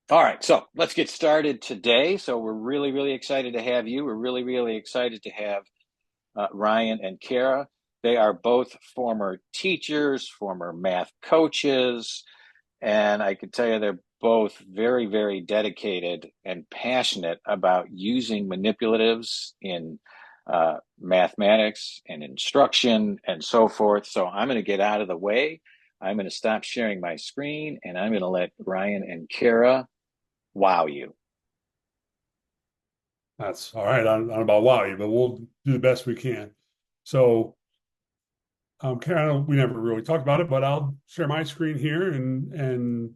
All right, so let's get started today. So we're really, really excited to have you. We're really, really excited to have Ryan and Kara. They are both former teachers, former math coaches, and I can tell you they're both very, very dedicated and passionate about using manipulatives in mathematics and instruction and so forth. So I'm going to get out of the way. I'm going to stop sharing my screen and I'm going to let Ryan and Kara wow you. That's all right. I don't know about wow you, but we'll do the best we can. So, Karen, we never really talked about it, but I'll share my screen here and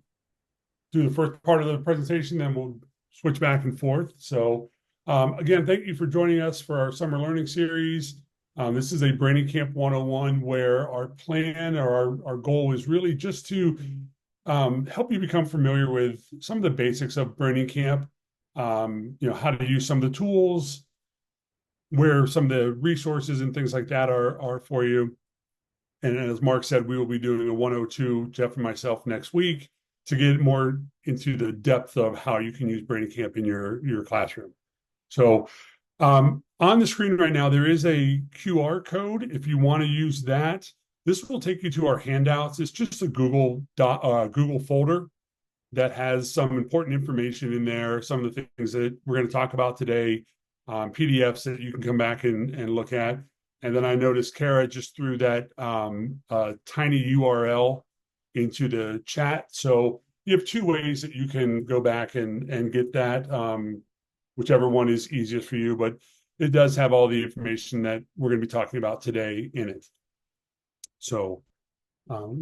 do the first part of the presentation, then we'll switch back and forth. So, again, thank you for joining us for our summer learning series. This is a Brainingcamp 101 where our plan or our goal is really just to help you become familiar with some of the basics of Brainingcamp, how to use some of the tools, where some of the resources and things like that are for you. And as Mark said, we will be doing a 102, Jeff and myself, next week to get more into the depth of how you can use Brainingcamp in your classroom. So on the screen right now, there is a QR code. If you want to use that, this will take you to our handouts. It's just a Google folder that has some important information in there, some of the things that we're going to talk about today, PDFs that you can come back and look at. And then I noticed Kara just threw that tiny URL into the chat. So you have two ways that you can go back and get that, whichever one is easiest for you. But it does have all the information that we're going to be talking about today in it. So, all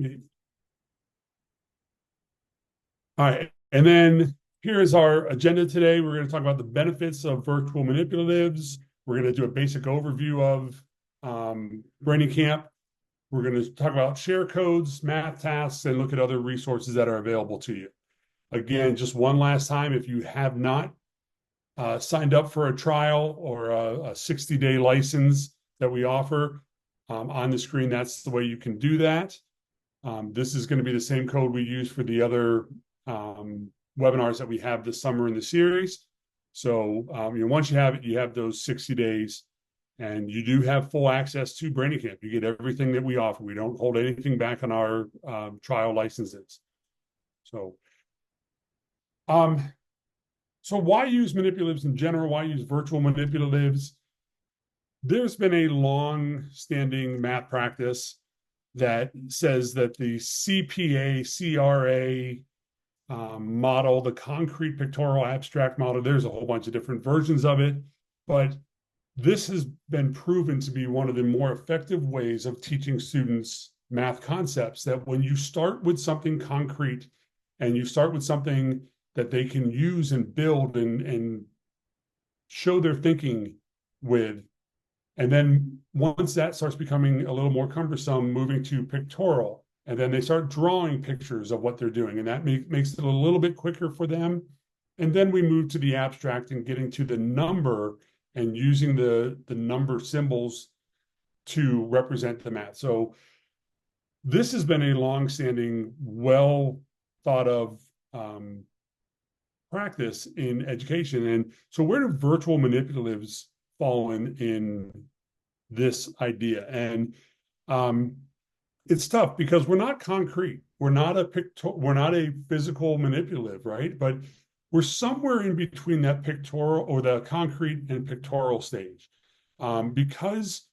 right. And then here is our agenda today. We're going to talk about the benefits of virtual manipulatives. We're going to do a basic overview of Brainingcamp. We're going to talk about share codes, math tasks, and look at other resources that are available to you. Again, just one last time, if you have not signed up for a trial or a 60-day license that we offer on the screen, that's the way you can do that. This is going to be the same code we use for the other webinars that we have this summer in the series. So once you have it, you have those 60 days and you do have full access to Brainingcamp. You get everything that we offer. We don't hold anything back on our trial licenses. So, um, so why use manipulatives in general? Why use virtual manipulatives? There's been a long-standing math practice that says that the CPA, CRA model, the concrete pictorial abstract model, there's a whole bunch of different versions of it, but this has been proven to be one of the more effective ways of teaching students math concepts, that when you start with something concrete and you start with something that they can use and build and show their thinking with, and then once that starts becoming a little more cumbersome, moving to pictorial, and then they start drawing pictures of what they're doing, and that makes it a little bit quicker for them. And then we move to the abstract and getting to the number and using the number symbols to represent the math. So this has been a long-standing, well thought of practice in education. And so where do virtual manipulatives fall in this idea? And it's tough because we're not concrete. We're not a physical manipulative, right? But we're somewhere in between that pictorial or the concrete and pictorial stage. Because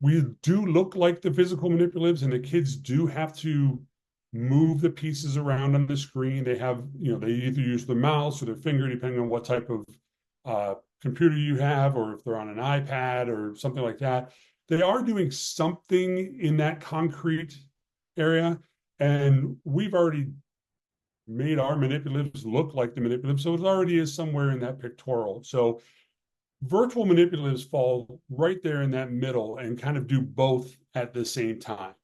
we do look like the physical manipulatives and the kids do have to move the pieces around on the screen. They have, they either use the mouse or their finger, depending on what type of computer you have, or if they're on an iPad or something like that. They are doing something in that concrete area. And we've already made our manipulatives look like the manipulatives. So it already is somewhere in that pictorial. So virtual manipulatives fall right there in that middle and kind of do both at the same time.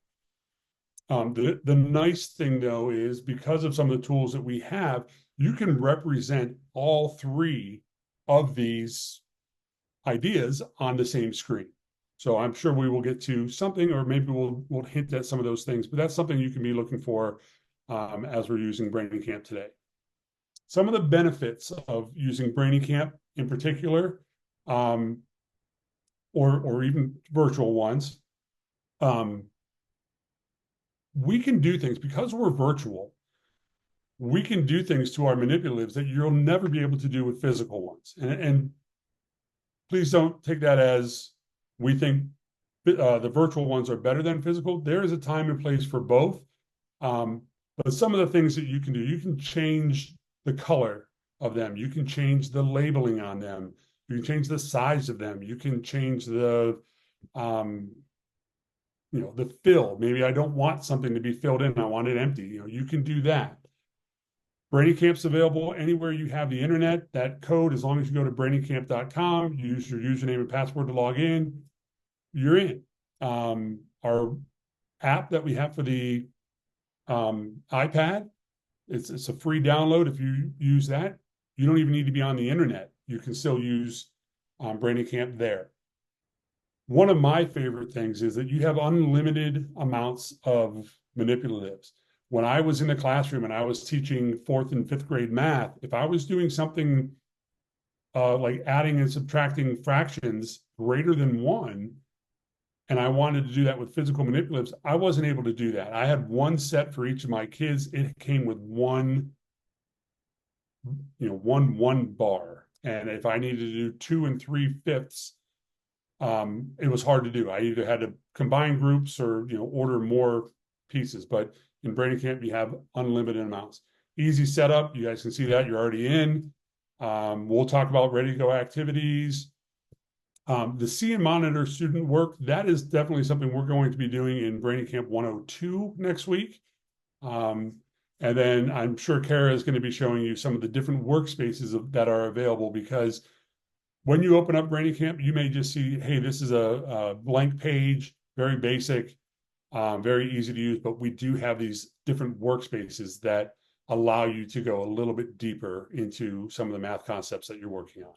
The nice thing, though, is because of some of the tools that we have, you can represent all three of these ideas on the same screen. So I'm sure we will get to something, or maybe we'll hint at some of those things, but that's something you can be looking for as we're using Brainingcamp today. some of the benefits of using Brainingcamp in particular, um, or even virtual ones, um, we can do things because we're virtual. We can do things to our manipulatives that you'll never be able to do with physical ones. And please don't take that as we think the virtual ones are better than physical. There is a time and place for both. Um, but some of the things that you can do, you can change the color of them. You can change the labeling on them. You can change the size of them. You can change um, the fill. Maybe I don't want something to be filled in. I want it empty. You can do that. Brainingcamp's available anywhere you have the internet. That code, as long as you go to brainingcamp.com, you use your username and password to log in, you're in. Our app that we have for the iPad, it's a free download. If you use that, you don't even need to be on the internet. You can still use Brainingcamp there. One of my favorite things is that you have unlimited amounts of manipulatives. When I was in the classroom and I was teaching fourth and fifth grade math, if I was doing something like adding and subtracting fractions greater than one, and I wanted to do that with physical manipulatives, I wasn't able to do that. I had one set for each of my kids. It came with one bar. And if I needed to do 2 3/5, it was hard to do. I either had to combine groups or order more pieces. But in Brainingcamp, you have unlimited amounts. Easy setup. You guys can see that you're already in. We'll talk about ready to go activities. The See and Monitor student work, that is definitely something we're going to be doing in Brainingcamp 102 next week. And then I'm sure Kara is going to be showing you some of the different workspaces that are available, because when you open up Brainingcamp, you may just see, hey, this is a blank page, very basic, very easy to use, but we do have these different workspaces that allow you to go a little bit deeper into some of the math concepts that you're working on.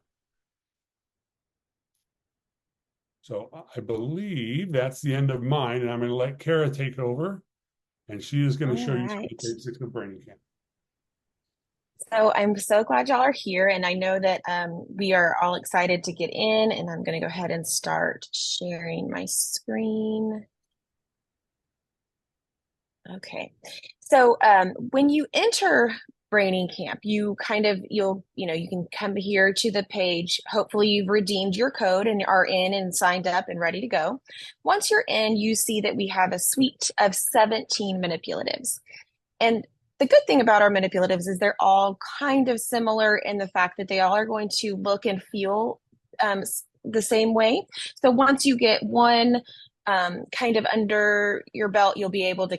So I believe that's the end of mine, and I'm going to let Kara take over, and she is going to All show you some of right. the basics of Brainingcamp. So I'm so glad y'all are here, and I know that we are all excited to get in, and I'm going to go ahead and start sharing my screen. Okay. So when you enter Brainingcamp, you can come here to the page. Hopefully you've redeemed your code and are in and signed up and ready to go. Once you're in, you see that we have a suite of 17 manipulatives. And the good thing about our manipulatives is they're all kind of similar in the fact that they all are going to look and feel the same way. So once you get one kind of under your belt, you'll be able to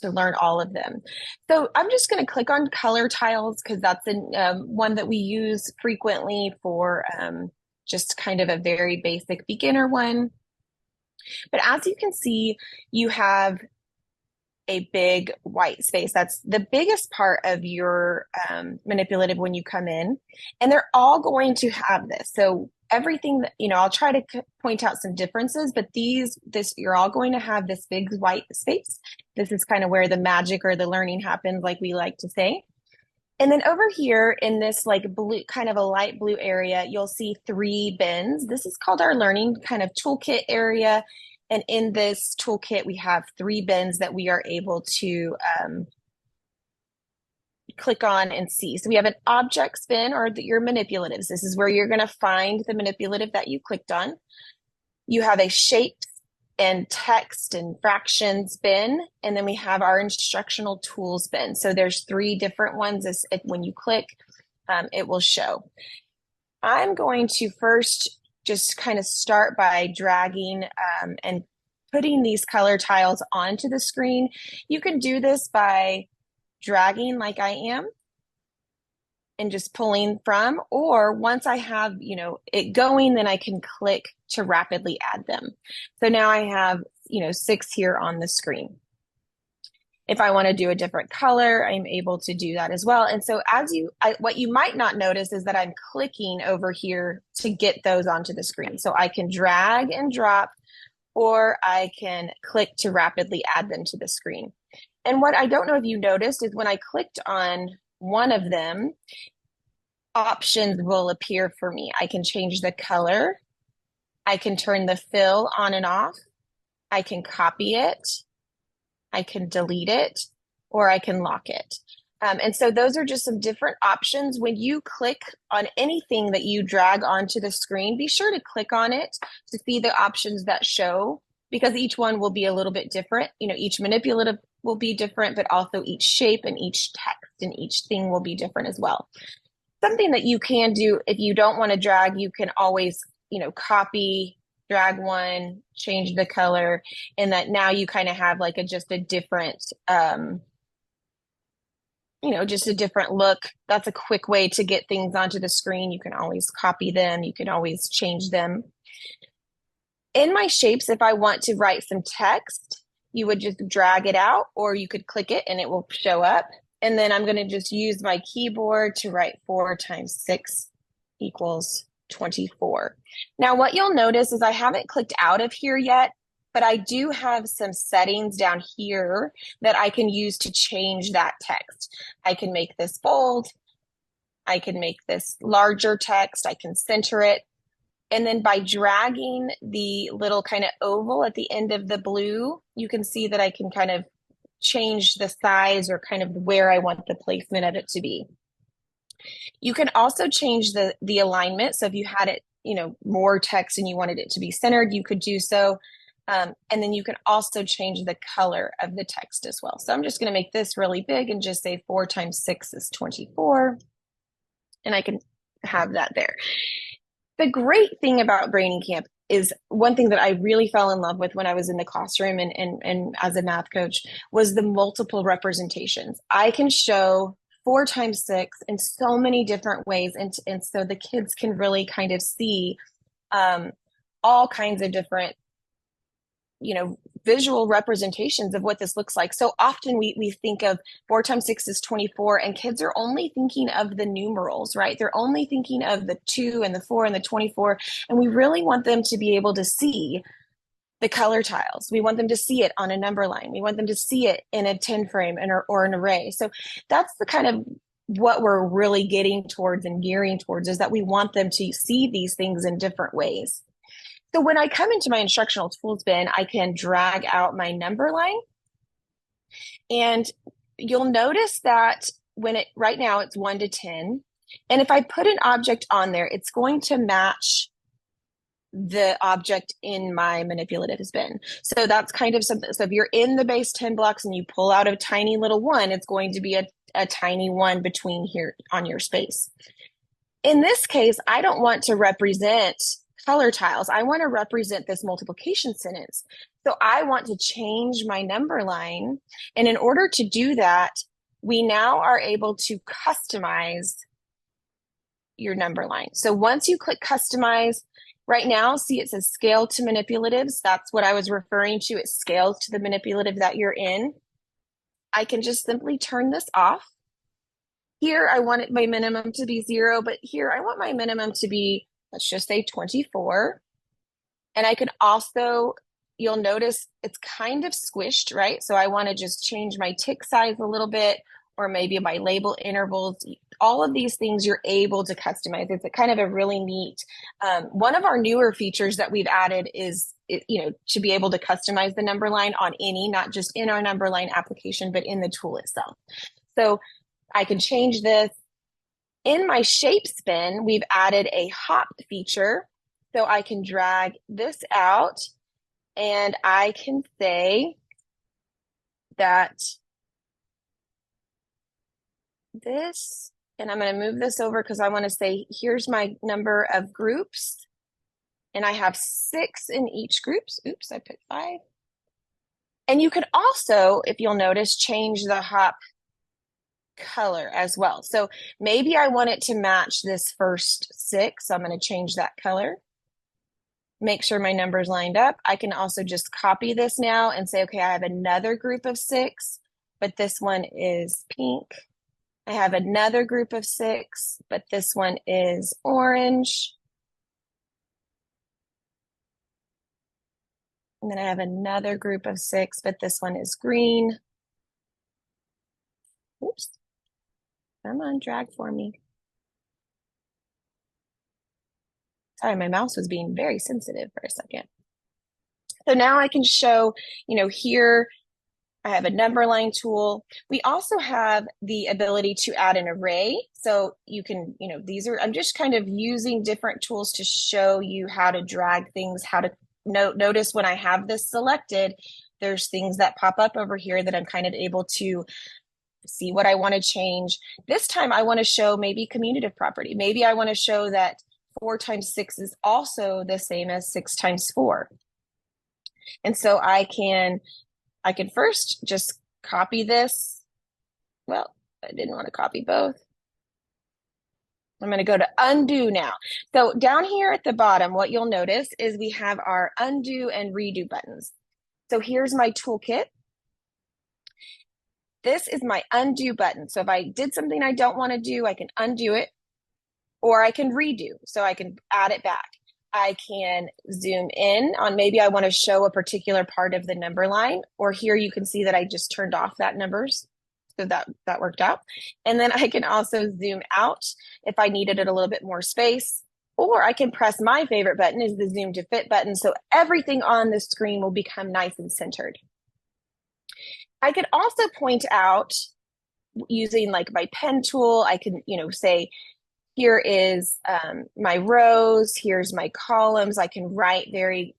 to learn all of them. So I'm just going to click on color tiles because that's one that we use frequently for just kind of a very basic beginner one. But as you can see, you have a big white space. That's the biggest part of your manipulative when you come in. And they're all going to have this. So everything that, I'll try to point out some differences, but you're all going to have this big white space. This is kind of where the magic or the learning happens, like we like to say. And then over here in this like blue, kind of a light blue area, you'll see 3 bins. This is called our learning kind of toolkit area. And in this toolkit, we have 3 bins that we are able to click on and see. So we have an objects bin, or your manipulatives. This is where you're going to find the manipulative that you clicked on. You have a shapes and text and fractions bin, and then we have our instructional tools bin. So there's 3 different ones. When you click, it will show. I'm going to first just kind of start by dragging and putting these color tiles onto the screen. You can do this by dragging like I am and just pulling from, or once I have, it going, then I can click to rapidly add them. So now I have, 6 here on the screen. If I want to do a different color, I'm able to do that as well. And so what you might not notice is that I'm clicking over here to get those onto the screen. So I can drag and drop, or I can click to rapidly add them to the screen. And what I don't know if you noticed is when I clicked on one of them, options will appear for me. I can change the color. I can turn the fill on and off. I can copy it. I can delete it, or I can lock it. And so those are just some different options. When you click on anything that you drag onto the screen, be sure to click on it to see the options that show, because each one will be a little bit different. You know, each manipulative will be different, but also each shape and each text and each thing will be different as well. Something that you can do if you don't want to drag, you can always, you know, copy, drag one, change the color, and that now you kind of have like just a different, you know, just a different look. That's a quick way to get things onto the screen. You can always copy them. You can always change them. In my shapes, if I want to write some text, you would just drag it out, or you could click it and it will show up. And then I'm going to just use my keyboard to write 4 times 6 equals 24. Now, what you'll notice is I haven't clicked out of here yet, but I do have some settings down here that I can use to change that text. I can make this bold. I can make this larger text. I can center it. And then by dragging the little kind of oval at the end of the blue, you can see that I can kind of change the size or kind of where I want the placement of it to be. You can also change the alignment. So if you had it, you know, more text and you wanted it to be centered, you could do so. And then you can also change the color of the text as well. So I'm just going to make this really big and just say 4 times 6 is 24. And I can have that there. The great thing about Brainingcamp is one thing that I really fell in love with when I was in the classroom and as a math coach was the multiple representations. I can show 4 times 6 in so many different ways. And so the kids can really kind of see all kinds of different, you know, visual representations of what this looks like. So often we think of 4 times 6 is 24, and kids are only thinking of the numerals, right? They're only thinking of the 2 and the 4 and the 24. And we really want them to be able to see the color tiles. We want them to see it on a number line. We want them to see it in a 10 frame or an array. So that's the kind of what we're really getting towards and gearing towards, is that we want them to see these things in different ways. So when I come into my instructional tools bin, I can drag out my number line. And you'll notice that right now it's 1 to 10. And if I put an object on there, it's going to match the object in my manipulatives bin. So that's kind of something. So if you're in the base 10 blocks and you pull out a tiny little 1, it's going to be a tiny 1 between here on your space. In this case, I don't want to represent color tiles. I want to represent this multiplication sentence. So I want to change my number line. And in order to do that, we now are able to customize your number line. So once you click customize, right now, see it says scale to manipulatives. That's what I was referring to. It scales to the manipulative that you're in. I can just simply turn this off. Here, I want my minimum to be 0, but here I want my minimum to be, let's just say 24. And I can also, you'll notice it's kind of squished, right? So I want to just change my tick size a little bit, or maybe my label intervals. All of these things you're able to customize. It's a kind of a really neat, one of our newer features that we've added is, you know, to be able to customize the number line on any, not just in our number line application, but in the tool itself. So I can change this. In my shapes bin, we've added a hop feature. So I can drag this out and I can say that this, and I'm going to move this over because I want to say, here's my number of groups. And I have 6 in each group. Oops, I put 5. And you could also, if you'll notice, change the hop color as well. So maybe I want it to match this first 6. So I'm going to change that color. Make sure my numbers lined up. I can also just copy this now and say, okay, I have another group of 6, but this one is pink. I have another group of 6, but this one is orange. And then I have another group of 6, but this one is green. Oops. Come on, drag for me. Sorry, my mouse was being very sensitive for a second. So now I can show, here I have a number line tool. We also have the ability to add an array. So you can, I'm just kind of using different tools to show you how to drag things, how to notice when I have this selected, there's things that pop up over here that I'm kind of able to see what I want to change. This time I want to show maybe commutative property. Maybe I want to show that 4 times 6 is also the same as 6 times 4. And so I can first just copy this. Well, I didn't want to copy both. I'm going to go to undo now. So down here at the bottom, what you'll notice is we have our undo and redo buttons. So here's my toolkit. This is my undo button. So if I did something I don't want to do, I can undo it, or I can redo. So I can add it back. I can zoom in on, maybe I want to show a particular part of the number line, or here you can see that I just turned off that numbers. So that worked out. And then I can also zoom out if I needed it a little bit more space, or I can press my favorite button is the zoom to fit button. So everything on the screen will become nice and centered. I could also point out using like my pen tool, I can, say, here is my rows, here's my columns. I can write very,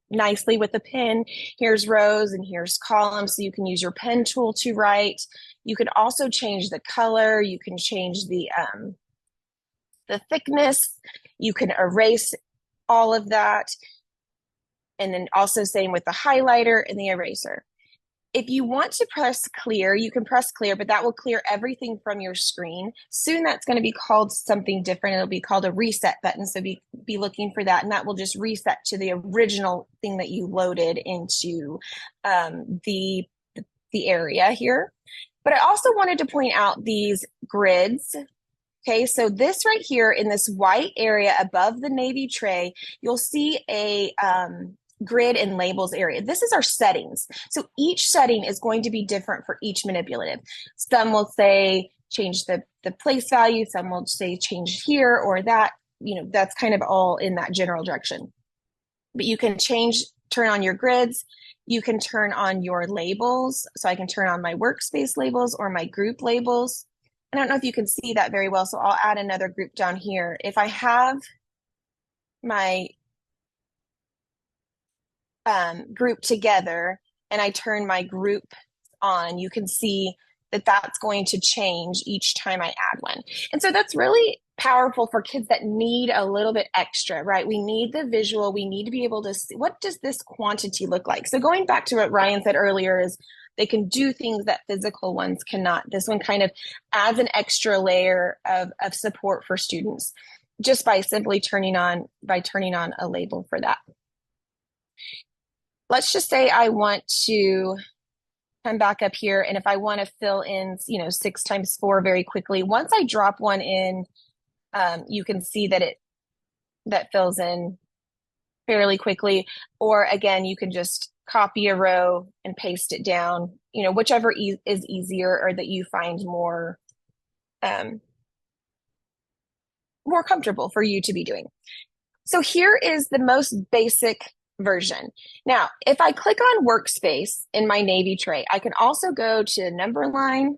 nicely with the pen. Here's rows and here's columns. So you can use your pen tool to write. You can also change the color. You can change the thickness. You can erase all of that. And then also same with the highlighter and the eraser. If you want to press clear, you can press clear, but that will clear everything from your screen. Soon that's going to be called something different. It'll be called a reset button. So be looking for that. And that will just reset to the original thing that you loaded into the area here. But I also wanted to point out these grids. Okay, so this right here in this white area above the navy tray, you'll see a grid and labels area. This is our settings. So each setting is going to be different for each manipulative. Some will say change the place value. Some will say change here or that. That's kind of all in that general direction. But you can turn on your grids. You can turn on your labels. So I can turn on my workspace labels or my group labels. I don't know if you can see that very well, so I'll add another group down here. If I have my group together and I turn my group on, you can see that that's going to change each time I add one. And so that's really powerful for kids that need a little bit extra, right? We need the visual. We need to be able to see, what does this quantity look like? So going back to what Ryan said earlier is they can do things that physical ones cannot. This one kind of adds an extra layer of support for students just by simply turning on a label for that. Let's just say I want to come back up here, and if I want to fill in, 6 times 4 very quickly, once I drop one in, you can see that that fills in fairly quickly. Or again, you can just copy a row and paste it down, whichever is easier or that you find more comfortable for you to be doing. So here is the most basic version. Now, if I click on workspace in my navy tray, I can also go to number line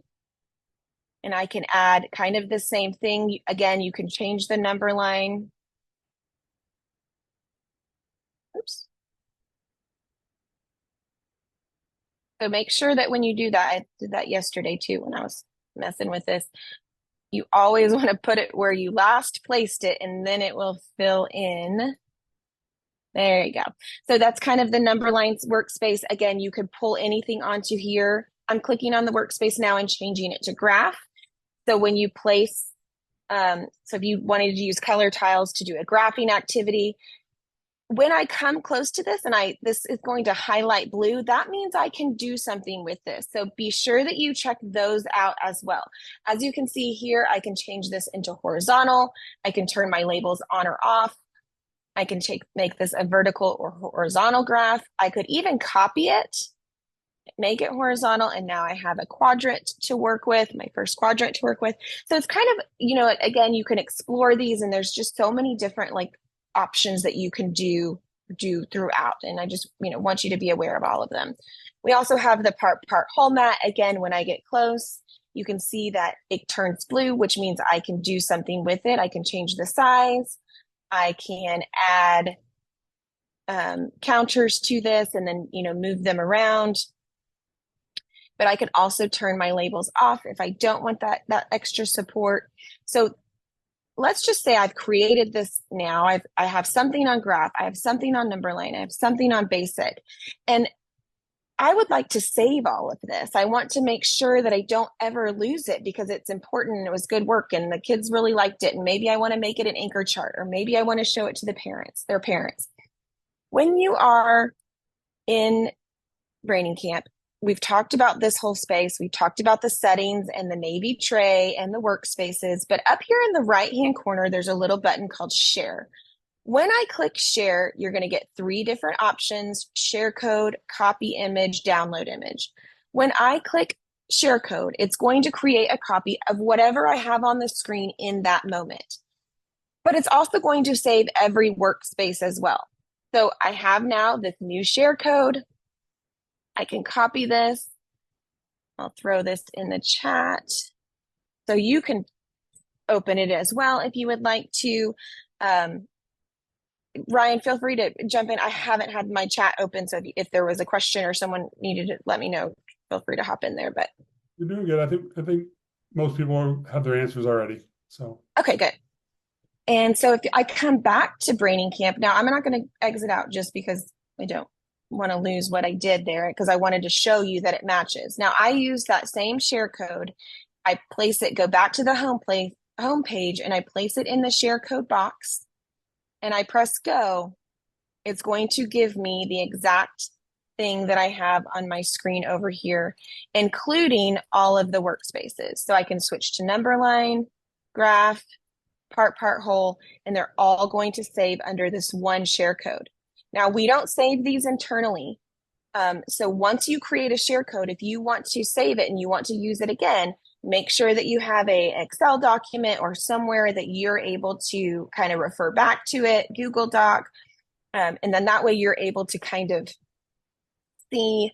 and I can add kind of the same thing. Again, you can change the number line. Oops. So make sure that when you do that, I did that yesterday too when I was messing with this, you always want to put it where you last placed it, and then it will fill in. There you go. So that's kind of the number lines workspace. Again, you could pull anything onto here. I'm clicking on the workspace now and changing it to graph. So when you place, so if you wanted to use color tiles to do a graphing activity, when I come close to this and this is going to highlight blue, that means I can do something with this. So be sure that you check those out as well. As you can see here, I can change this into horizontal. I can turn my labels on or off. I can make this a vertical or horizontal graph. I could even copy it make it horizontal, and now I have a quadrant to work with, my first quadrant to work with. So it's kind of, again, you can explore these, and there's just so many different like options that you can do throughout. And I just, want you to be aware of all of them. We also have the part whole mat. Again, when I get close, you can see that it turns blue, which means I can do something with it. I can change the size. I can add counters to this and then, move them around. But I can also turn my labels off if I don't want that extra support. So let's just say I've created this now. I have something on graph, I have something on number line, I have something on basic, and I would like to save all of this. I want to make sure that I don't ever lose it because it's important and it was good work and the kids really liked it. And maybe I want to make it an anchor chart, or maybe I want to show it to their parents. When you are in Brainingcamp, we've talked about this whole space. We've talked about the settings and the navy tray and the workspaces, but up here in the right-hand corner, there's a little button called share. When I click share, you're going to get 3 different options: share code, copy image, download image. When I click share code, it's going to create a copy of whatever I have on the screen in that moment. But it's also going to save every workspace as well. So I have now this new share code. I can copy this. I'll throw this in the chat. So you can open it as well if you would like to. Ryan, feel free to jump in. I haven't had my chat open, so if there was a question or someone needed to let me know, feel free to hop in there. But You're doing good. I think most people have their answers already. So okay, good. And so if I come back to Brainingcamp, now I'm not going to exit out just because I don't want to lose what I did there, because I wanted to show you that it matches. Now I use that same share code. I place it, go back to the home page, and I place it in the share code box. And I press go, it's going to give me the exact thing that I have on my screen over here, including all of the workspaces. So I can switch to number line, graph, part whole, and they're all going to save under this one share code. Now, we don't save these internally. So once you create a share code, if you want to save it and you want to use it again, make sure that you have a Excel document or somewhere that you're able to kind of refer back to it, Google Doc. And then that way you're able to kind of see,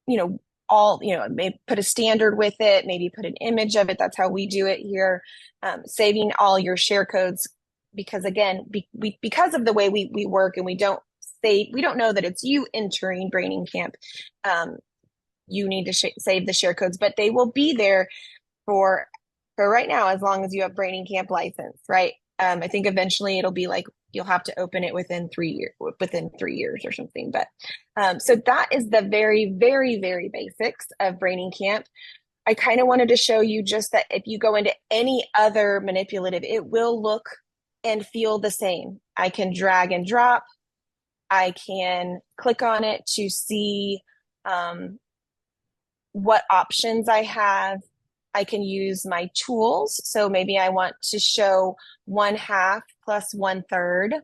maybe put a standard with it, maybe put an image of it. That's how we do it here. Saving all your share codes, because again, because of the way we work, and we don't know that it's you entering Brainingcamp. You need to save the share codes, but they will be there for right now, as long as you have Brainingcamp license, right? I think eventually it'll be like you'll have to open it within 3 years or something. But so that is the very, very, very basics of Brainingcamp. I kind of wanted to show you just that if you go into any other manipulative, it will look and feel the same. I can drag and drop. I can click on it to see what options I have. I can use my tools. So maybe I want to show 1/2 plus 1/3.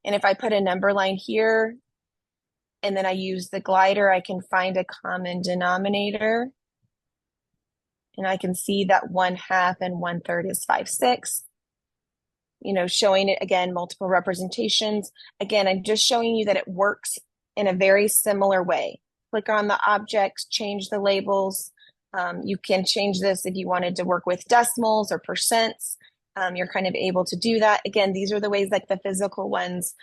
And if I put a number line here, and then I use the glider, I can find a common denominator. And I can see that 1/2 and 1/3 is 5/6. Showing it again, multiple representations. Again, I'm just showing you that it works in a very similar way. Click on the objects, change the labels. You can change this if you wanted to work with decimals or percents. You're kind of able to do that. Again, these are the ways, like the physical ones,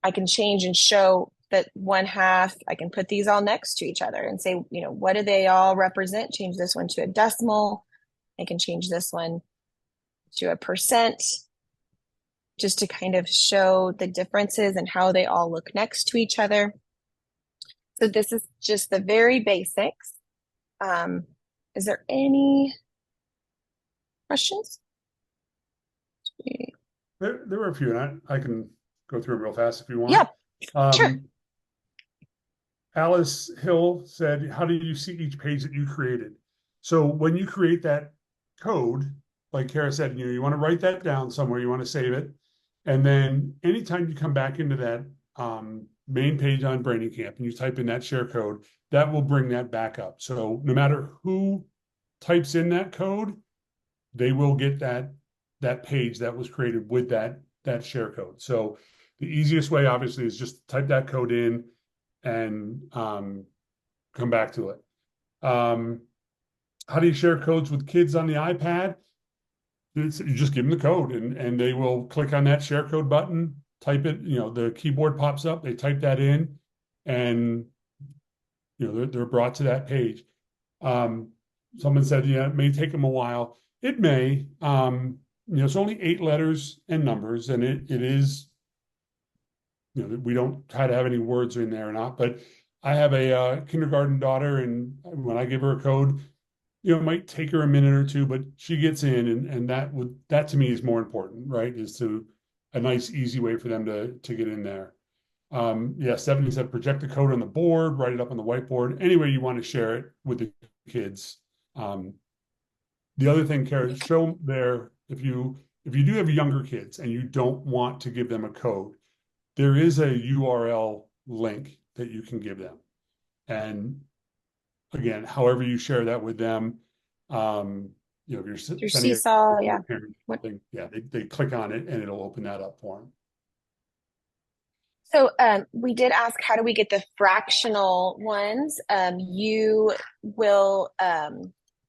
I can change and show that 1/2. I can put these all next to each other and say, what do they all represent? Change this one to a decimal. I can change this one to a percent, just to kind of show the differences and how they all look next to each other. So this is just the very basics. Is there any questions? there were a few, and I can go through them real fast if you want. Yeah, sure. Alice Hill said, how do you see each page that you created? So when you create that code, like Kara said, you want to write that down somewhere, you want to save it. And then anytime you come back into that main page on Brainingcamp and you type in that share code, that will bring that back up. So no matter who types in that code, they will get that page that was created with that share code. So the easiest way, obviously, is just type that code in and come back to it. How do you share codes with kids on the iPad? You just give them the code and they will click on that share code button, type it, the keyboard pops up, they type that in, and they're brought to that page. Someone said, yeah, it may take them a while. It may. It's only 8 letters and numbers, and it is, we don't try to have any words in there or not, but I have a kindergarten daughter, and when I give her a code, it might take her a minute or two, but she gets in, and that to me is more important, right? Is to a nice, easy way for them to get in there. Stephanie said project the code on the board, write it up on the whiteboard, any way you want to share it with the kids. The other thing, Kara, show there, if you do have younger kids and you don't want to give them a code, there is a URL link that you can give them. And again, however you share that with them, if you're Your sending Seesaw, yeah. They click on it and it'll open that up for them. So we did ask, how do we get the fractional ones? You will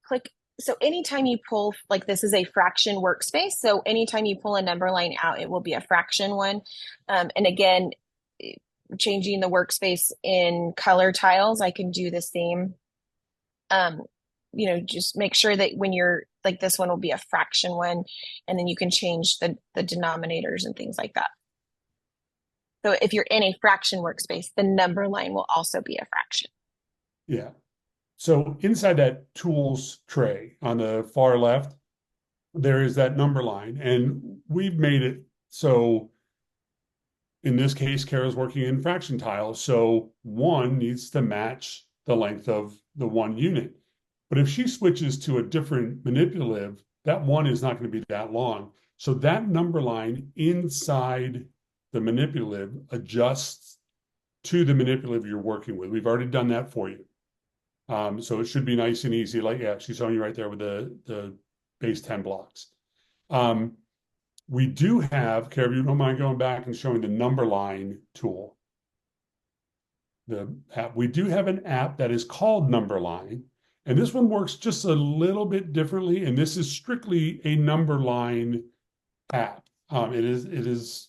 click. So anytime you pull, like this is a fraction workspace. So anytime you pull a number line out, it will be a fraction one. And again, changing the workspace in color tiles, I can do the same. Just make sure that when you're like this one will be a fraction one, and then you can change the denominators and things like that. So if you're in a fraction workspace, the number line will also be a fraction. Yeah. So inside that tools tray on the far left, there is that number line, and we've made it so in this case, Kara's working in fraction tiles, so 1 needs to match the length of the 1 unit. But if she switches to a different manipulative, that 1 is not going to be that long. So that number line inside the manipulative adjusts to the manipulative you're working with. We've already done that for you. So it should be nice and easy. Like, yeah, she's showing you right there with the base 10 blocks. We do have, Kara, if you don't mind going back and showing the number line tool. The app, we do have an app that is called Number Line, and this one works just a little bit differently. And this is strictly a number line app. It is,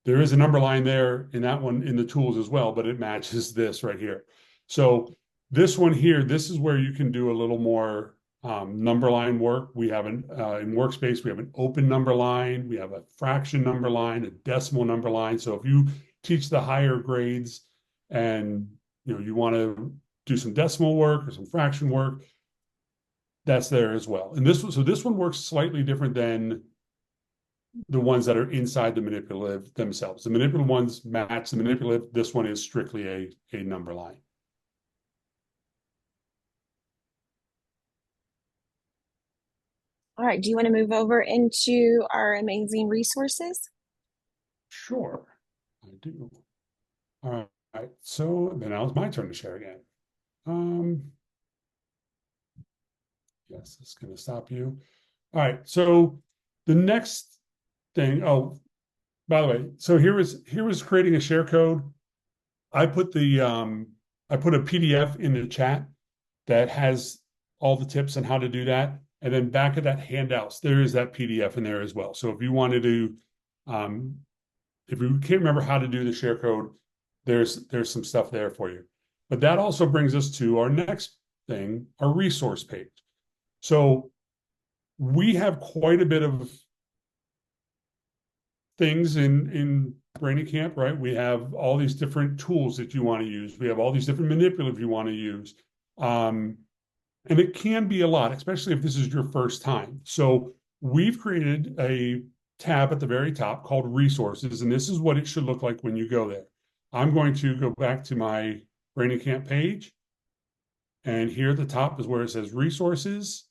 there is a number line there in that one in the tools as well, but it matches this right here. So this one here, this is where you can do a little more number line work. We have in Workspace, we have an open number line, we have a fraction number line, a decimal number line. So if you teach the higher grades and you want to do some decimal work or some fraction work, that's there as well. And this one works slightly different than the ones that are inside the manipulative themselves. The manipulative ones match the manipulative. This one is strictly a number line. All right, do you want to move over into our amazing resources? Sure, I do. All right, so then now it's my turn to share again. Yes, it's going to stop you. All right, so the next thing, oh, by the way, so here was creating a share code. I put I put a PDF in the chat that has all the tips on how to do that. And then back of that handouts, there is that PDF in there as well. So if you wanted to, if you can't remember how to do the share code, there's some stuff there for you. But that also brings us to our next thing, our resource page. So we have quite a bit of things in Brainingcamp, right? We have all these different tools that you want to use. We have all these different manipulatives you want to use. And it can be a lot, especially if this is your first time. So we've created a tab at the very top called Resources, and this is what it should look like when you go there. I'm going to go back to my Brainingcamp page, and here at the top is where it says Resources,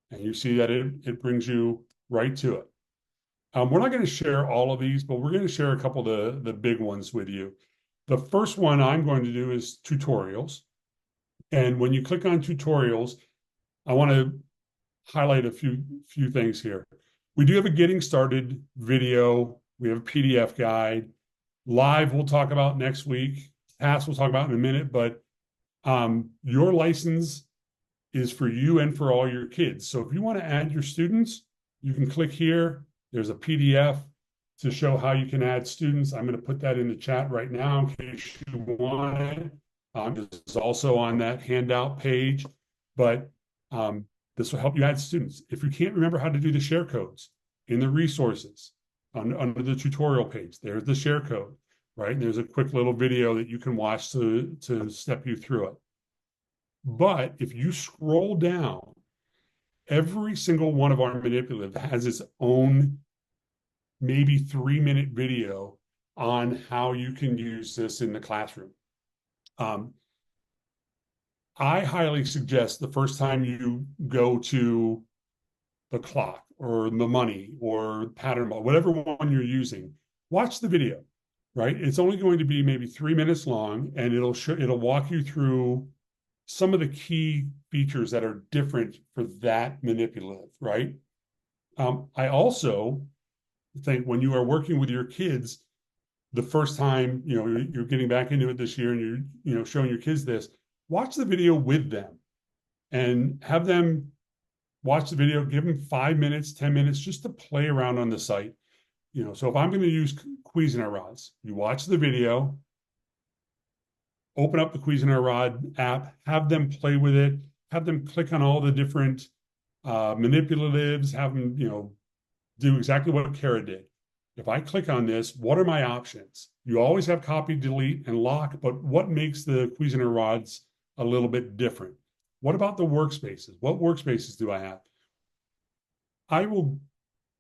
and you see that it brings you right to it. We're not going to share all of these, but we're going to share a couple of the big ones with you. The first one I'm going to do is tutorials. And when you click on tutorials, I want to highlight a few things here. We do have a getting started video. We have a PDF guide. Live, we'll talk about next week. Past, we'll talk about in a minute. But your license is for you and for all your kids. So if you want to add your students, you can click here. There's a PDF to show how you can add students. I'm going to put that in the chat right now in case you want it. It's also on that handout page, but this will help you add students. If you can't remember how to do the share codes in the resources under the tutorial page, there's the share code, right? There's a quick little video that you can watch to step you through it. But if you scroll down, every single one of our manipulatives has its own maybe 3-minute video on how you can use this in the classroom. I highly suggest the first time you go to the clock or the money or pattern, whatever one you're using, watch the video, right? It's only going to be maybe 3 minutes long, and it'll walk you through some of the key features that are different for that manipulative, right? I also think when you are working with your kids, the first time, you're getting back into it this year and you're showing your kids this, watch the video with them and have them watch the video, give them 5 minutes, 10 minutes just to play around on the site. So if I'm going to use Cuisinart rods, you watch the video, open up the Cuisinart rod app, have them play with it, have them click on all the different manipulatives, have them, do exactly what Kara did. If I click on this, what are my options? You always have copy, delete, and lock, but what makes the Cuisinart rods a little bit different? What about the workspaces? What workspaces do I have? I will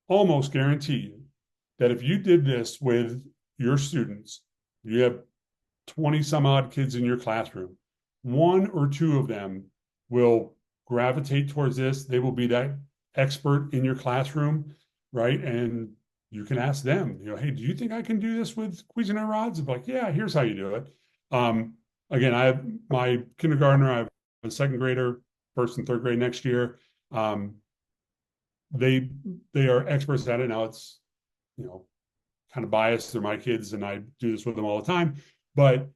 almost guarantee you that if you did this with your students, you have 20 some odd kids in your classroom, 1 or 2 of them will gravitate towards this. They will be that expert in your classroom, right? And you can ask them, hey, do you think I can do this with Cuisinart rods? It's like, yeah, here's how you do it. Again, I have my kindergartner, I have a second grader, first and third grade next year. They are experts at it. Now it's, kind of biased. They're my kids and I do this with them all the time. But,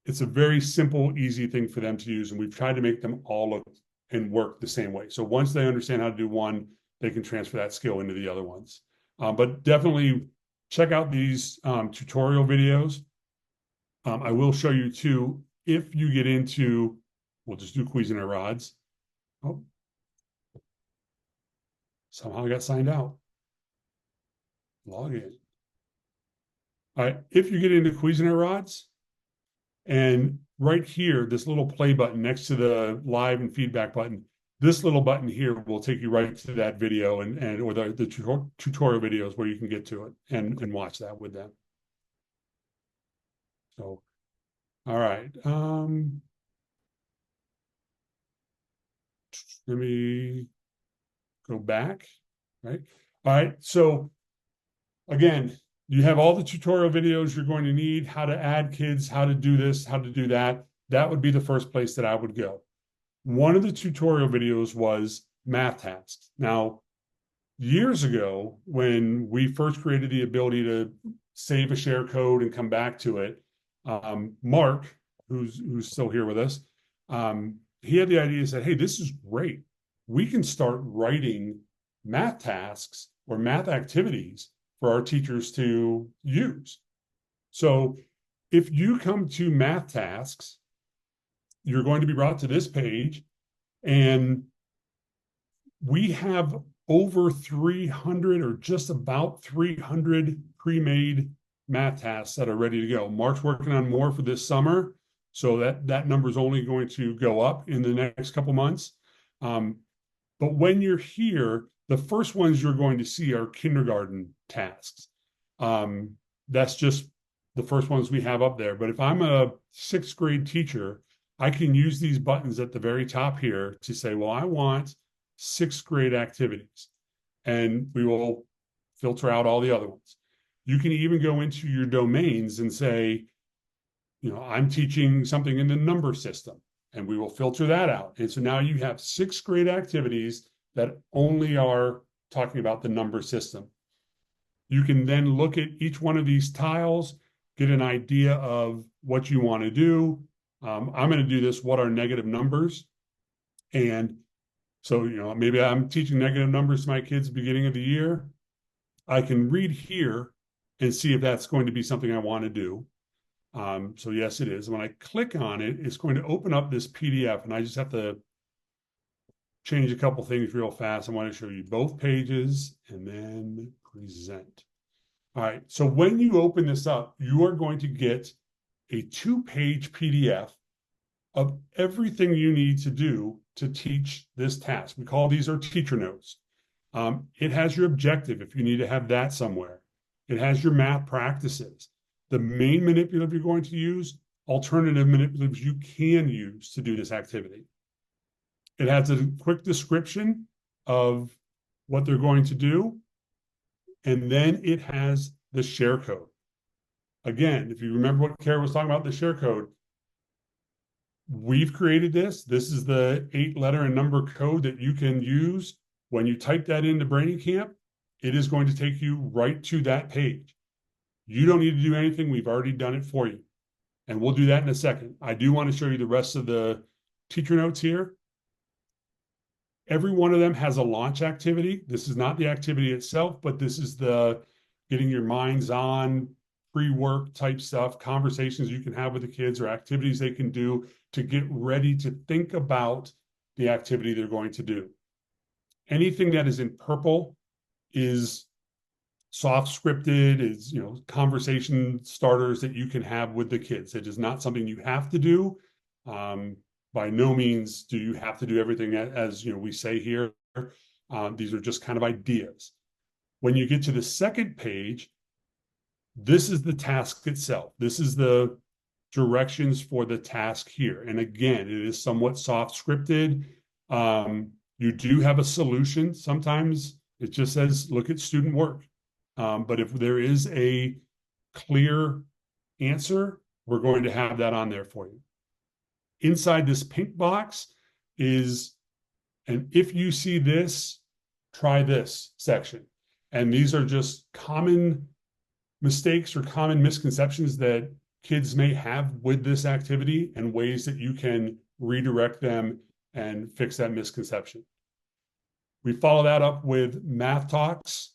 it's a very simple, easy thing for them to use. And we've tried to make them all look and work the same way. So once they understand how to do one, they can transfer that skill into the other ones. But definitely check out these tutorial videos. I will show you too, if you get into, we'll just do Cuisinart rods. Oh, somehow I got signed out. Log in. All right, if you get into Cuisinart rods, and right here, this little play button next to the live and feedback button, this little button here will take you right to that video or the tutorial videos where you can get to it and watch that with them. So, all right. Let me go back, right? All right, so again, you have all the tutorial videos you're going to need, how to add kids, how to do this, how to do that. That would be the first place that I would go. One of the tutorial videos was math tasks. Now, years ago, when we first created the ability to save a share code and come back to it, Mark, who's still here with us, he had the idea, he said, hey, this is great. We can start writing math tasks or math activities for our teachers to use. So if you come to math tasks, you're going to be brought to this page, and we have over 300 or just about 300 pre-made math tasks that are ready to go. Mark's working on more for this summer, so that number is only going to go up in the next couple months. But when you're here, the first ones you're going to see are kindergarten tasks. That's just the first ones we have up there. But if I'm a 6th grade teacher, I can use these buttons at the very top here to say, well, I want 6th grade activities. and we will filter out all the other ones. You can even go into your domains and say, I'm teaching something in the number system, and we will filter that out. And so now you have 6 grade activities that only are talking about the number system. You can then look at each one of these tiles, get an idea of what you want to do. I'm going to do this, what are negative numbers? And so, maybe I'm teaching negative numbers to my kids at the beginning of the year. I can read here and see if that's going to be something I want to do. So yes, it is. When I click on it, it's going to open up this PDF, and I just have to change a couple things real fast. I want to show you both pages and then present. All right, so when you open this up, you are going to get a 2-page PDF of everything you need to do to teach this task. We call these our teacher notes. It has your objective if you need to have that somewhere. It has your math practices. The main manipulative you're going to use, alternative manipulatives you can use to do this activity. It has a quick description of what they're going to do, and then it has the share code. Again, if you remember what Kara was talking about, the share code, we've created this. This is the 8-letter and number code that you can use. When you type that into Brainingcamp, it is going to take you right to that page. You don't need to do anything. We've already done it for you. And we'll do that in a second. I do want to show you the rest of the teacher notes here. Every one of them has a launch activity. This is not the activity itself, but this is the getting your minds on pre-work type stuff, conversations you can have with the kids or activities they can do to get ready to think about the activity they're going to do. Anything that is in purple is soft scripted, is conversation starters that you can have with the kids. It is not something you have to do. By no means do you have to do everything as we say here. These are just kind of ideas. When you get to the second page, this is the task itself. This is the directions for the task here. And again, it is somewhat soft scripted. You do have a solution. Sometimes it just says, look at student work. But if there is a clear answer, we're going to have that on there for you. Inside this pink box is, and if you see this, try this section. And these are just common mistakes or common misconceptions that kids may have with this activity and ways that you can redirect them and fix that misconception. We follow that up with math talks.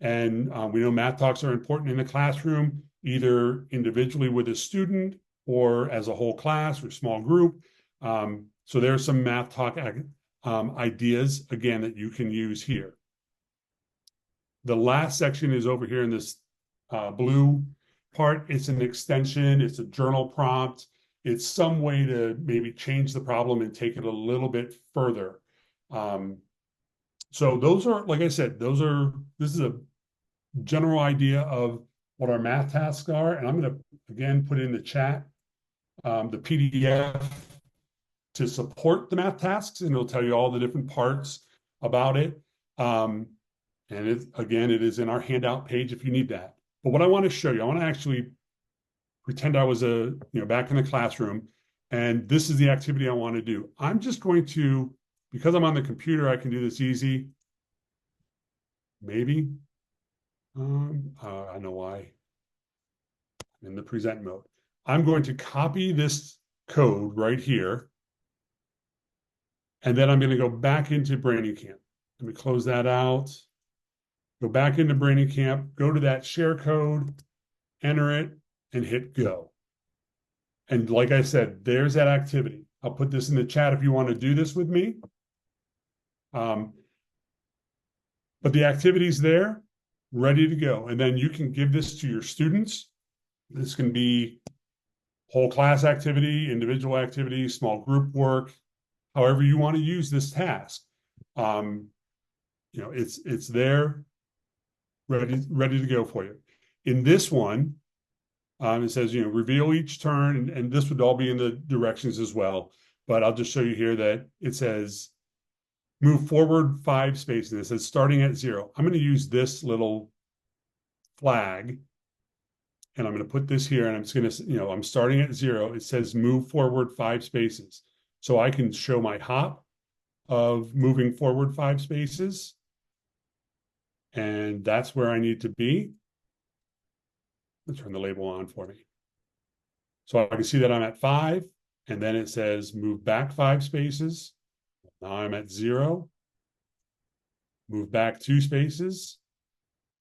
And we know math talks are important in the classroom, either individually with a student or as a whole class or small group. So there's some math talk ideas, again, that you can use here. The last section is over here in this blue part. It's an extension. It's a journal prompt. It's some way to maybe change the problem and take it a little bit further. So those are, like I said, this is a general idea of what our math tasks are. And I'm going to, again, put in the chat the PDF to support the math tasks, and it'll tell you all the different parts about it. And it is in our handout page if you need that. But what I want to show you, I want to actually pretend I was back in the classroom, and this is the activity I want to do. I'm just going to, because I'm on the computer, I can do this easy. Maybe. I know why. I'm in the present mode. I'm going to copy this code right here. And then I'm going to go back into Brainingcamp. Let me close that out. Go back into Brainingcamp, go to that share code, enter it, and hit go. And like I said, there's that activity. I'll put this in the chat if you want to do this with me. But the activity's there, ready to go. And then you can give this to your students. This can be whole class activity, individual activity, small group work, however you want to use this task. It's there, ready to go for you. In this one, it says, reveal each turn, and this would all be in the directions as well. But I'll just show you here that it says move forward 5 spaces. It says starting at 0. I'm going to use this little flag, and I'm going to put this here, and I'm just going to, I'm starting at 0. It says move forward 5 spaces. So I can show my hop of moving forward 5 spaces. And that's where I need to be. Let's turn the label on for me. So I can see that I'm at 5, and then it says move back 5 spaces. Now I'm at 0. Move back 2 spaces.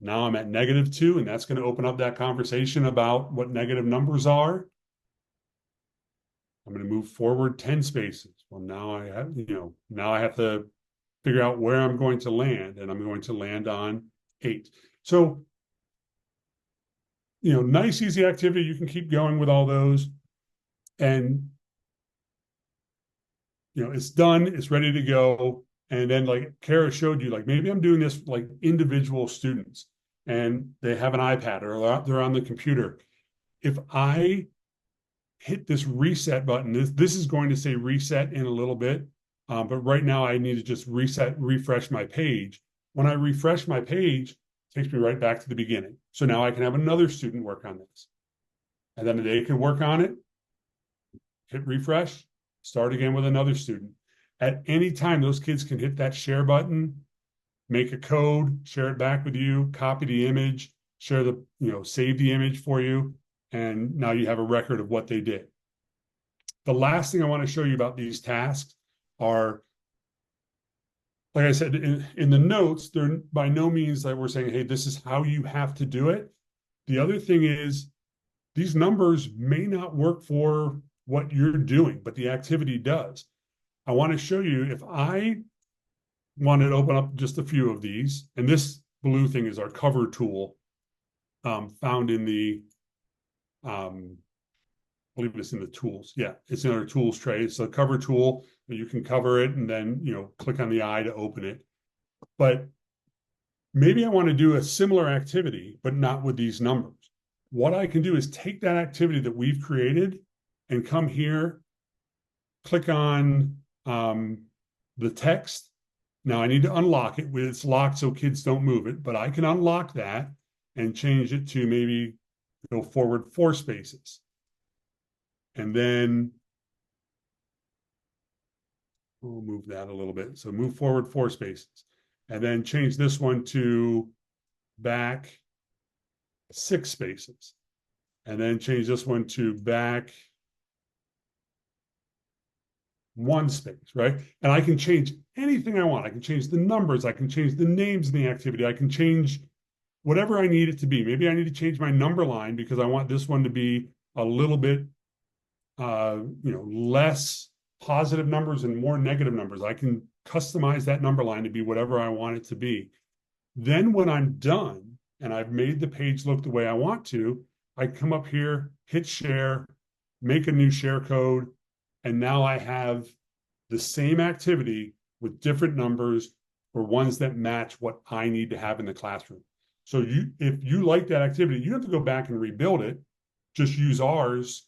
Now I'm at -2, and that's going to open up that conversation about what negative numbers are. I'm going to move forward 10 spaces. Well, now I have, now I have to figure out where I'm going to land, and I'm going to land on 8. So, nice, easy activity. You can keep going with all those. And, it's done. It's ready to go. And then, like Kara showed you, like maybe I'm doing this like individual students, and they have an iPad or they're on the computer. If I hit this reset button, this is going to say reset in a little bit. But right now I need to just refresh my page. When I refresh my page, it takes me right back to the beginning. So now I can have another student work on this. And then they can work on it, hit refresh, start again with another student. At any time, those kids can hit that share button, make a code, share it back with you, copy the image, share the, save the image for you. And now you have a record of what they did. The last thing I want to show you about these tasks are, like I said, in the notes, they're by no means that we're saying, hey, this is how you have to do it. The other thing is these numbers may not work for what you're doing, but the activity does. I want to show you, if I wanted to open up just a few of these, and this blue thing is our cover tool, found in the, I believe it's in the tools. Yeah, it's in our tools tray. It's a cover tool. You can cover it and then, click on the eye to open it. But maybe I want to do a similar activity, but not with these numbers. What I can do is take that activity that we've created and come here, click on the text. Now I need to unlock it. It's locked so kids don't move it, but I can unlock that and change it to maybe go forward 4 spaces. And then we'll move that a little bit. So move forward 4 spaces. And then change this one to back 6 spaces. And then change this one to back 1 space, right? And I can change anything I want. I can change the numbers. I can change the names in the activity. I can change whatever I need it to be. Maybe I need to change my number line because I want this one to be a little bit, less positive numbers and more negative numbers. I can customize that number line to be whatever I want it to be. Then when I'm done and I've made the page look the way I want to, I come up here, hit share, make a new share code, and now I have the same activity with different numbers for ones that match what I need to have in the classroom. So if you like that activity, you have to go back and rebuild it. Just use ours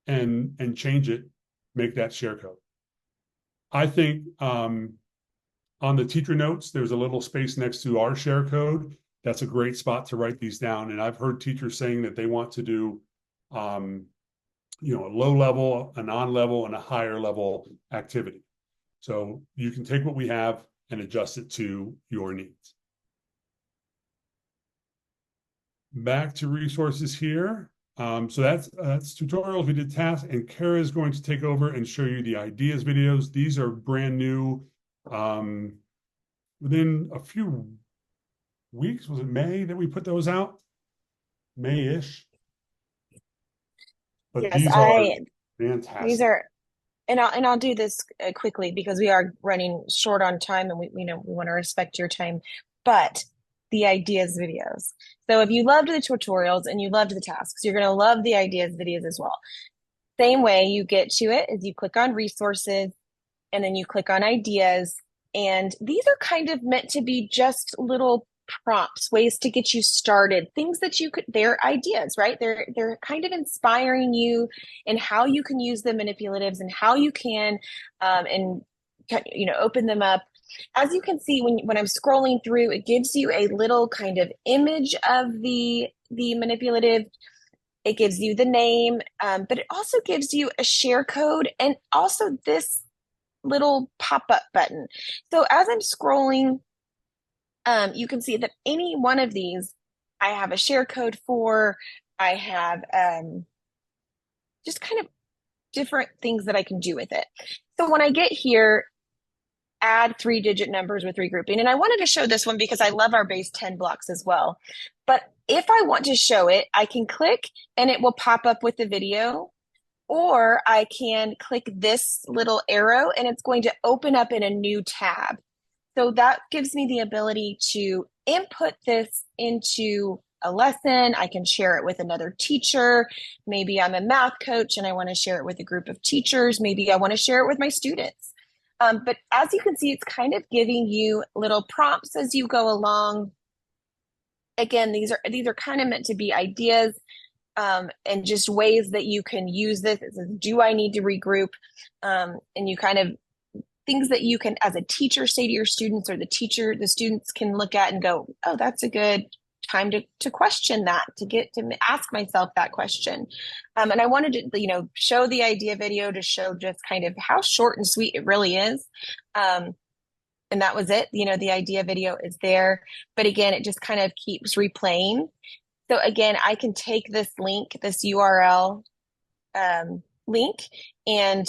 and change it, make that share code. I think on the teacher notes, there's a little space next to our share code. That's a great spot to write these down. And I've heard teachers saying that they want to do a low level, a non-level, and a higher level activity. So you can take what we have and adjust it to your needs. Back to resources here. So that's tutorials. We did tasks, and Kara is going to take over and show you the ideas videos. These are brand new. Within a few weeks, was it May that we put those out? May-ish. But Yes, these are fantastic. these are, and I'll do this quickly because we are running short on time, and we want to respect your time. But the ideas videos. So if you loved the tutorials and you loved the tasks, you're going to love the ideas videos as well. Same way you get to it is you click on resources and then you click on ideas. And these are kind of meant to be just little prompts, ways to get you started, things that they're ideas, right? They're kind of inspiring you in how you can use the manipulatives and how you can, and open them up as you can see, when I'm scrolling through, it gives you a little kind of image of the manipulative. It gives you the name, but it also gives you a share code and also this little pop-up button. So as I'm scrolling, you can see that any one of these, I have a share code for. I have just kind of different things that I can do with it. So when I get here, add 3-digit numbers with regrouping. And I wanted to show this one because I love our base 10 blocks as well. But if I want to show it, I can click and it will pop up with the video, or I can click this little arrow and it's going to open up in a new tab. So that gives me the ability to input this into a lesson. I can share it with another teacher. Maybe I'm a math coach and I want to share it with a group of teachers. Maybe I want to share it with my students. But as you can see, it's kind of giving you little prompts as you go along. Again, these are kind of meant to be ideas and just ways that you can use this. It says, do I need to regroup? And you kind of things that you can, as a teacher, say to your students, or the students can look at and go, oh, that's a good time to question that, to ask myself that question. And I wanted to, show the idea video to show just kind of how short and sweet it really is. And that was it. The idea video is there, but again, it just kind of keeps replaying. So again, I can take this link, this URL link, and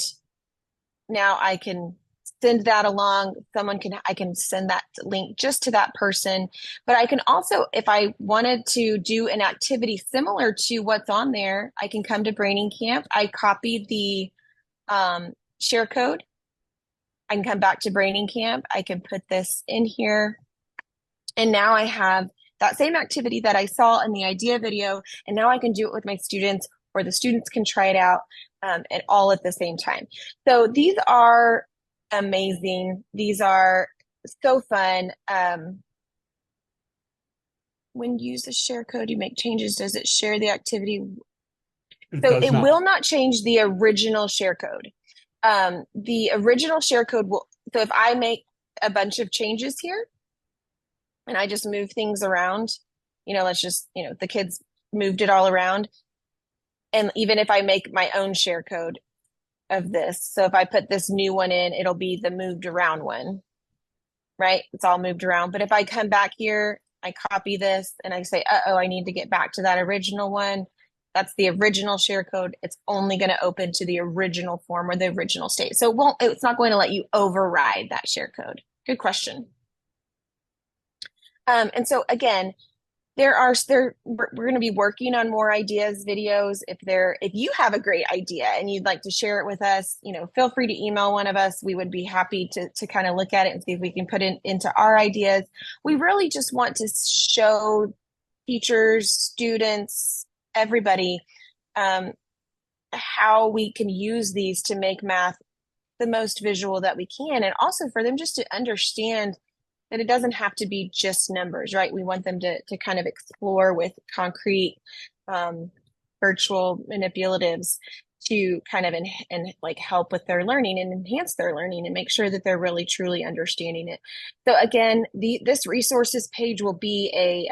now I can send that along. I can send that link just to that person. But I can also, if I wanted to do an activity similar to what's on there, I can come to Brainingcamp. I copied the share code. I can come back to Brainingcamp. I can put this in here. And now I have that same activity that I saw in the idea video. And now I can do it with my students, or the students can try it out and all at the same time. So these are amazing. These are so fun. When you use the share code, you make changes. Does it share the activity? It will not change the original share code. The original share code will, so if I make a bunch of changes here and I just move things around, let's just, the kids moved it all around. And even if I make my own share code of this, so if I put this new one in, it'll be the moved around one, right? It's all moved around. But if I come back here, I copy this and I say, I need to get back to that original one. That's the original share code. It's only going to open to the original form or the original state. So it's not going to let you override that share code. Good question. And so again, we're going to be working on more ideas, videos. If you have a great idea and you'd like to share it with us, feel free to email one of us. We would be happy to kind of look at it and see if we can put it into our ideas. We really just want to show teachers, students, everybody, how we can use these to make math the most visual that we can. And also for them just to understand that it doesn't have to be just numbers, right? We want them to kind of explore with concrete virtual manipulatives to kind of help with their learning and enhance their learning and make sure that they're really truly understanding it. So again, this resources page will be a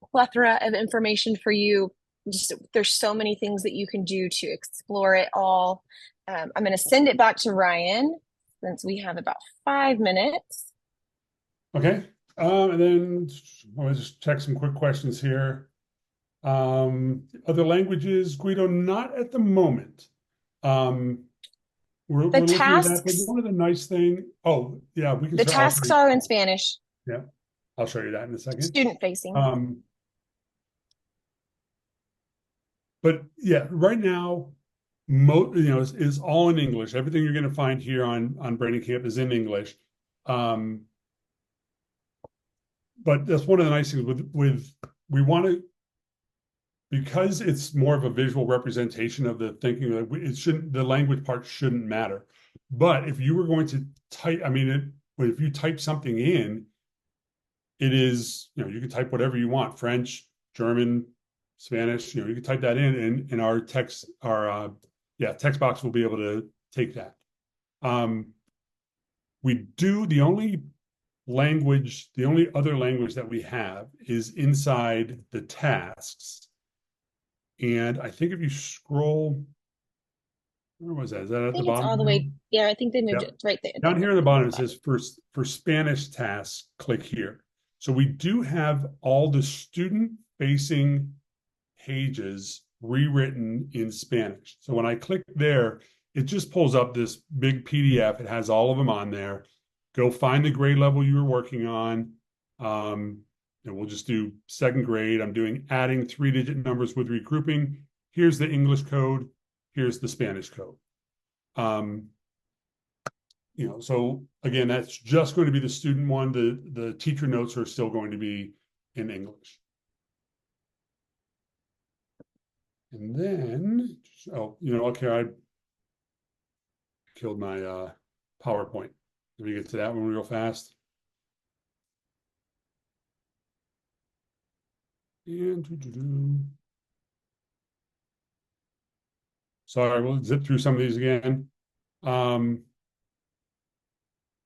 plethora of information for you. There's so many things that you can do to explore it all. I'm going to send it back to Ryan since we have about 5 minutes. Okay. And then I'll just check some quick questions here. Other languages, Guido, not at the moment. We're looking at that, but one of the nice thing. Oh, yeah, we can. The tasks are in Spanish. Yeah, I'll show you that in a second. Student facing. But yeah, right now, is all in English. Everything you're going to find here on Brainingcamp is in English. But that's one of the nice things with we want to, because it's more of a visual representation of the thinking, that the language part shouldn't matter. But if you were going to type, if you type something in, it is, you can type whatever you want, French, German, Spanish, you can type that in, and our text box will be able to take that. The only other language that we have is inside the tasks. And I think if you scroll, where was that? Is that I at the think it's all bottom the now? way. Yeah, I think they moved Yeah. it right there. Down here at the At bottom, the it bottom. says for Spanish tasks, click here. So we do have all the student-facing pages rewritten in Spanish. So when I click there, it just pulls up this big PDF. It has all of them on there. Go find the grade level you were working on. And we'll just do second grade. I'm doing adding 3-digit numbers with regrouping. Here's the English code. Here's the Spanish code. Um, so again, that's just going to be the student one. The teacher notes are still going to be in English. And then, okay, I killed my PowerPoint. Let me get to that one real fast. And sorry, we'll zip through some of these again. Um,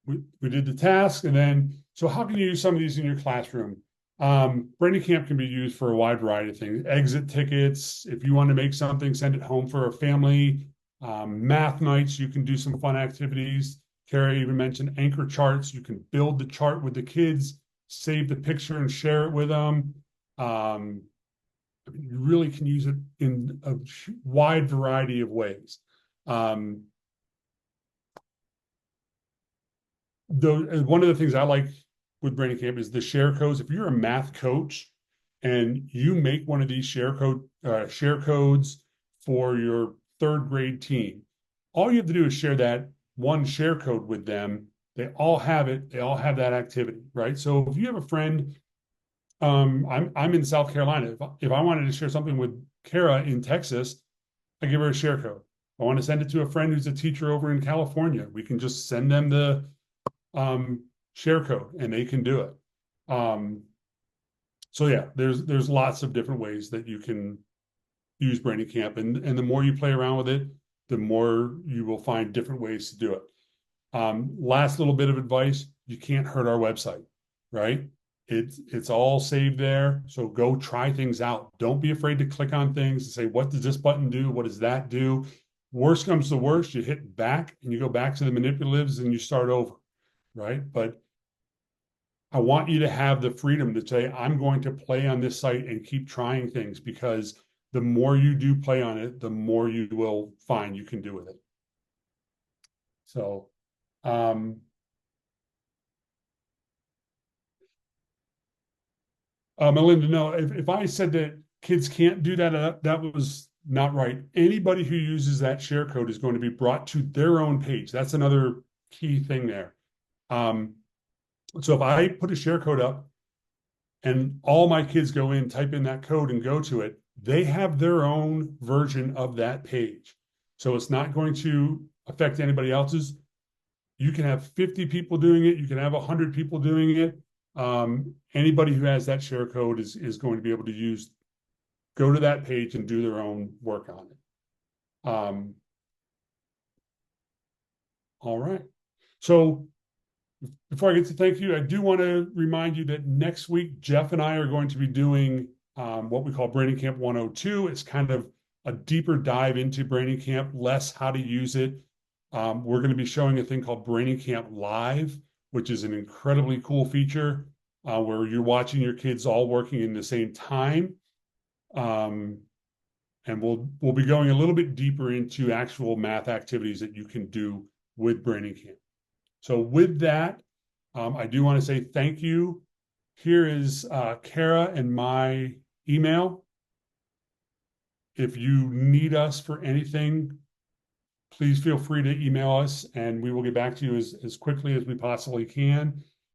we did the task, and then, so how can you use some of these in your classroom? Brainingcamp can be used for a wide variety of things. Exit tickets, if you want to make something, send it home for a family. Math nights, you can do some fun activities. Carrie even mentioned anchor charts. You can build the chart with the kids, save the picture and share it with them. You really can use it in a wide variety of ways. Um, One of the things I like with Brainingcamp is the share codes. If you're a math coach and you make one of these share codes for your third grade team, all you have to do is share that one share code with them. They all have it. They all have that activity, right? So if you have a friend, I'm in South Carolina. If I wanted to share something with Kara in Texas, I give her a share code. I want to send it to a friend who's a teacher over in California. We can just send them the share code and they can do it. So yeah, there's lots of different ways that you can use Brainingcamp, and the more you play around with it, the more you will find different ways to do it. Last little bit of advice: you can't hurt our website, right? It's all saved there, so go try things out. Don't be afraid to click on things and say, what does this button do? What does that do? Worst comes to worst, you hit back and you go back to the manipulatives and you start over, right? But I want you to have the freedom to say, I'm going to play on this site and keep trying things, because the more you do play on it, the more you will find you can do with it. So, Melinda, no, if I said that kids can't do that, that was not right. Anybody who uses that share code is going to be brought to their own page. That's another key thing there. So if I put a share code up and all my kids go in, type in that code and go to it, they have their own version of that page. So it's not going to affect anybody else's. You can have 50 people doing it. You can have 100 people doing it. Anybody who has that share code is going to be able to go to that page and do their own work on it. All right. So before I get to thank you, I do want to remind you that next week, Jeff and I are going to be doing what we call Brainingcamp 102. It's kind of a deeper dive into Brainingcamp, less how to use it. We're going to be showing a thing called Brainingcamp Live, which is an incredibly cool feature where you're watching your kids all working in the same time. And we'll be going a little bit deeper into actual math activities that you can do with Brainingcamp. So with that, I do want to say thank you. Here is Kara and my email. If you need us for anything, please feel free to email us and we will get back to you as quickly as we possibly can.